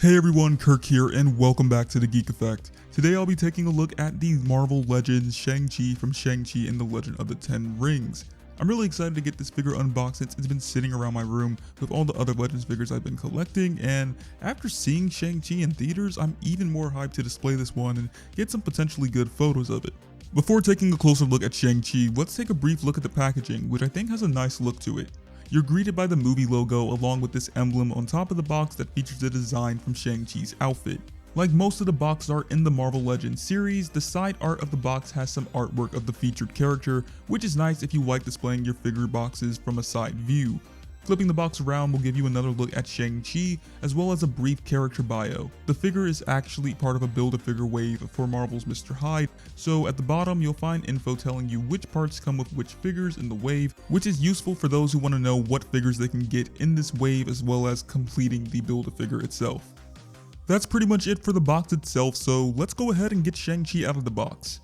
Hey everyone, Kirk here, and welcome back to the Geek Effect. Today I'll be taking a look at the Marvel Legends Shang-Chi from Shang-Chi and the Legend of the Ten Rings. I'm really excited to get this figure unboxed since it's been sitting around my room with all the other Legends figures I've been collecting, and after seeing Shang-Chi in theaters, I'm even more hyped to display this one and get some potentially good photos of it. Before taking a closer look at Shang-Chi, let's take a brief look at the packaging, which I think has a nice look to it. You're greeted by the movie logo along with this emblem on top of the box that features a design from Shang-Chi's outfit. Like most of the box art in the Marvel Legends series, the side art of the box has some artwork of the featured character, which is nice if you like displaying your figure boxes from a side view. Flipping the box around will give you another look at Shang-Chi, as well as a brief character bio. The figure is actually part of a Build-A-Figure wave for Marvel's Mr. Hyde, so at the bottom you'll find info telling you which parts come with which figures in the wave, which is useful for those who want to know what figures they can get in this wave as well as completing the Build-A-Figure itself. That's pretty much it for the box itself, so let's go ahead and get Shang-Chi out of the box.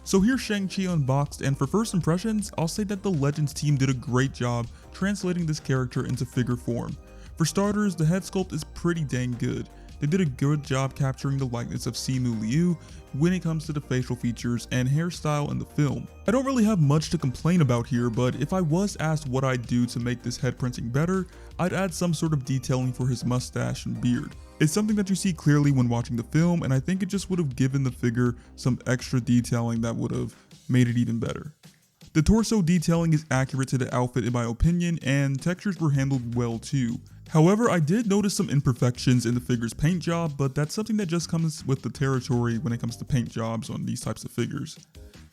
So here's Shang-Chi unboxed, and for first impressions, I'll say that the Legends team did a great job translating this character into figure form. For starters, the head sculpt is pretty dang good. They did a good job capturing the likeness of Simu Liu when it comes to the facial features and hairstyle in the film. I don't really have much to complain about here, but if I was asked what I'd do to make this head printing better, I'd add some sort of detailing for his mustache and beard. It's something that you see clearly when watching the film, and I think it just would have given the figure some extra detailing that would have made it even better. The torso detailing is accurate to the outfit in my opinion, and textures were handled well too. However, I did notice some imperfections in the figure's paint job, but that's something that just comes with the territory when it comes to paint jobs on these types of figures.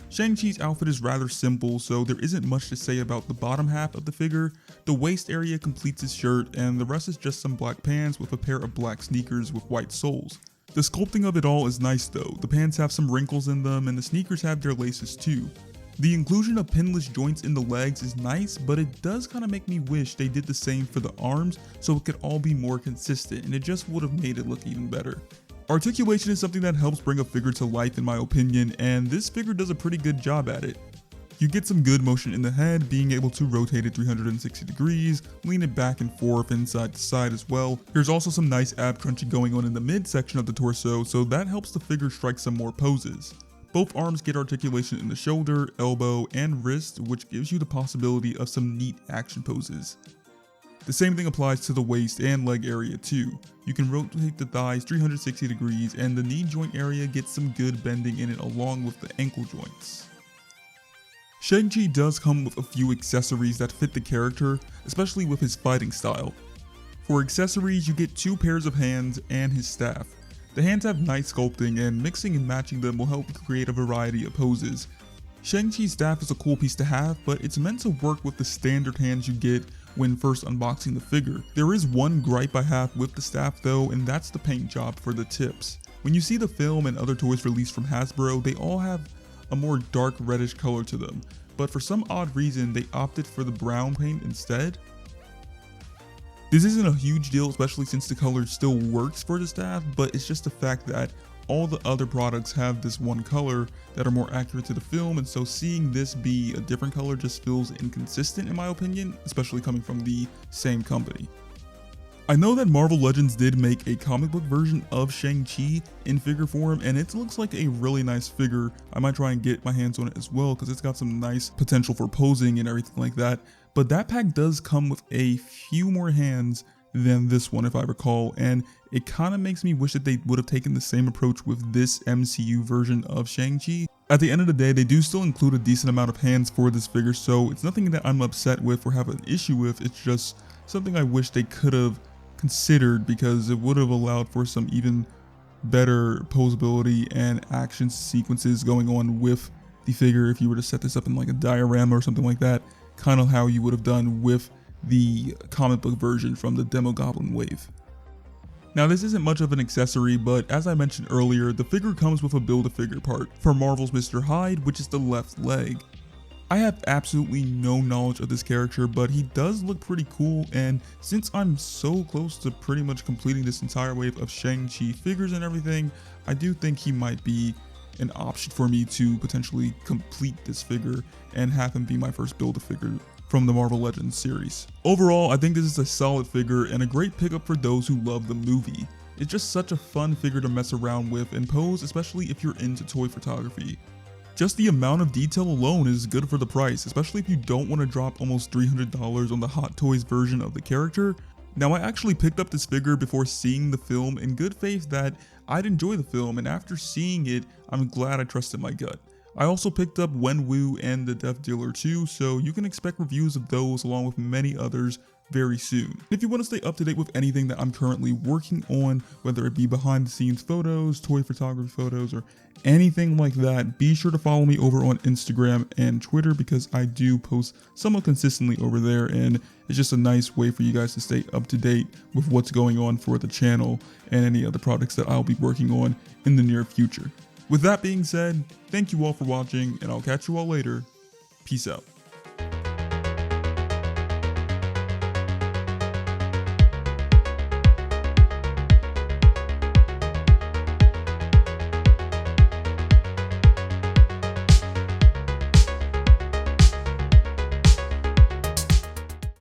Shang-Chi's outfit is rather simple, so there isn't much to say about the bottom half of the figure. The waist area completes his shirt, and the rest is just some black pants with a pair of black sneakers with white soles. The sculpting of it all is nice though. The pants have some wrinkles in them, and the sneakers have their laces too. The inclusion of pinless joints in the legs is nice, but it does kind of make me wish they did the same for the arms so it could all be more consistent, and it just would have made it look even better. Articulation is something that helps bring a figure to life in my opinion, and this figure does a pretty good job at it. You get some good motion in the head, being able to rotate it 360 degrees, lean it back and forth and side to side as well. There's also some nice ab crunching going on in the midsection of the torso, so that helps the figure strike some more poses. Both arms get articulation in the shoulder, elbow, and wrist, which gives you the possibility of some neat action poses. The same thing applies to the waist and leg area too. You can rotate the thighs 360 degrees, and the knee joint area gets some good bending in it along with the ankle joints. Shang-Chi does come with a few accessories that fit the character, especially with his fighting style. For accessories, you get 2 pairs of hands and his staff. The hands have nice sculpting, and mixing and matching them will help create a variety of poses. Shang-Chi's staff is a cool piece to have, but it's meant to work with the standard hands you get when first unboxing the figure. There is one gripe I have with the staff though, and that's the paint job for the tips. When you see the film and other toys released from Hasbro, they all have a more dark reddish color to them, but for some odd reason they opted for the brown paint instead. This isn't a huge deal, especially since the color still works for the staff, but it's just the fact that all the other products have this one color that are more accurate to the film, and so seeing this be a different color just feels inconsistent in my opinion, especially coming from the same company. I know that Marvel Legends did make a comic book version of Shang-Chi in figure form, and it looks like a really nice figure. I might try and get my hands on it as well because it's got some nice potential for posing and everything like that. But that pack does come with a few more hands than this one if I recall, and it kind of makes me wish that they would have taken the same approach with this MCU version of Shang-Chi. At the end of the day, they do still include a decent amount of hands for this figure, so it's nothing that I'm upset with or have an issue with. It's just something I wish they could have considered because it would have allowed for some even better posability and action sequences going on with the figure if you were to set this up in like a diorama or something like that, kind of how you would have done with the comic book version from the Demogoblin wave. Now this isn't much of an accessory, but as I mentioned earlier, the figure comes with a Build-A-Figure part for Marvel's Mr. Hyde, which is the left leg. I have absolutely no knowledge of this character, but he does look pretty cool, and since I'm so close to pretty much completing this entire wave of Shang-Chi figures and everything, I do think he might be an option for me to potentially complete this figure and have him be my first Build-A-Figure from the Marvel Legends series. Overall, I think this is a solid figure and a great pickup for those who love the movie. It's just such a fun figure to mess around with and pose, especially if you're into toy photography. Just the amount of detail alone is good for the price, especially if you don't want to drop almost $300 on the Hot Toys version of the character. Now, I actually picked up this figure before seeing the film in good faith that I'd enjoy the film, and after seeing it, I'm glad I trusted my gut. I also picked up Wenwu and the Death Dealer too, so you can expect reviews of those along with many others very soon. If you want to stay up to date with anything that I'm currently working on, whether it be behind the scenes photos, toy photography photos, or anything like that, be sure to follow me over on Instagram and Twitter because I do post somewhat consistently over there, and it's just a nice way for you guys to stay up to date with what's going on for the channel and any other products that I'll be working on in the near future. With that being said, thank you all for watching, and I'll catch you all later. Peace out.